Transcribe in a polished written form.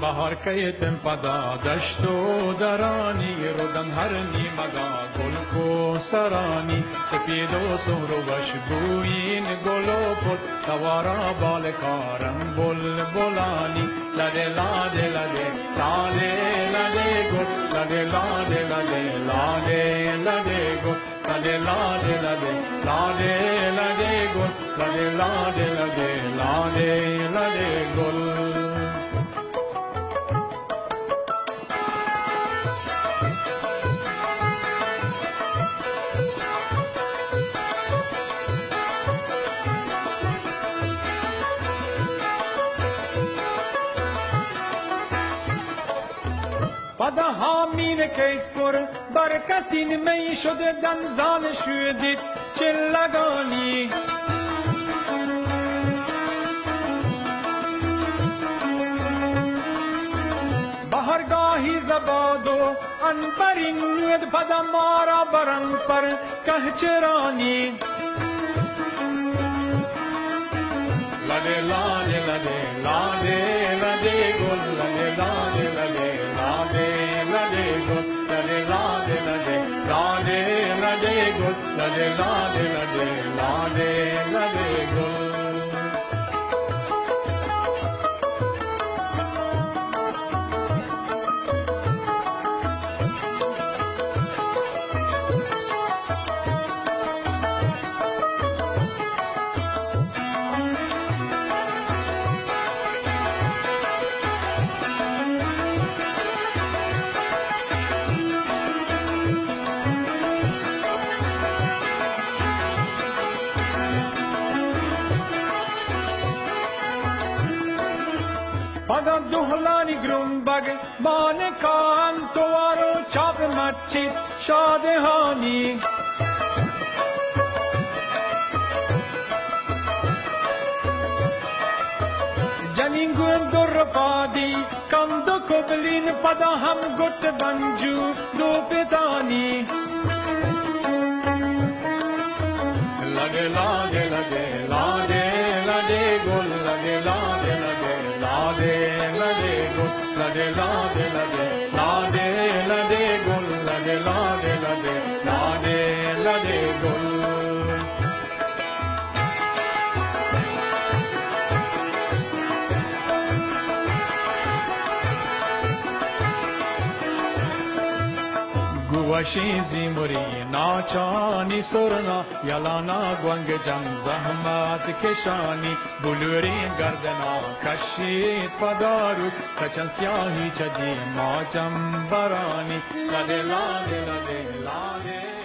بهار کیتم پدا دشت و درانی رودن هر نیمگا گل کو سرانی سپید و سهر و بشبوین گل و پل توارا بالکارم بل بلانی لده لاده لده لاده لده گل لده لاده لده لاده لده گل لده لاده لده لاده لده گل لده لاده لده لاده لده گل پدا همین کیت کر برکتین می شده دنزان شدید چلگانی بهرگاهی زبادو انبرین نوید پدا مارا برن پر کهچرانی لده لاده لده لاده لده گل لده لاده لده لاده لده گل لده لاده لده لاده لده گل لده لاده لده لاده لده گل پدا دوهلانی گرومبگ مانکان توارو چاپ مچی شادهانی جنین گوین در پادی کندو کبلین پدا هم گت بنجو دو پتانی لده لاده لده لاده لده گل لده لاده لده لاده لده گل لده لاده لده لاده لده گل لده لاده لده لاده لده گل گوشی زیموری ناچانی سرنا یلانا گوانگ جم زحمت کشانی بلوری گردنا کشید پدارو کچن سیاهی چدی ماچم برانی لده لاده لده لاده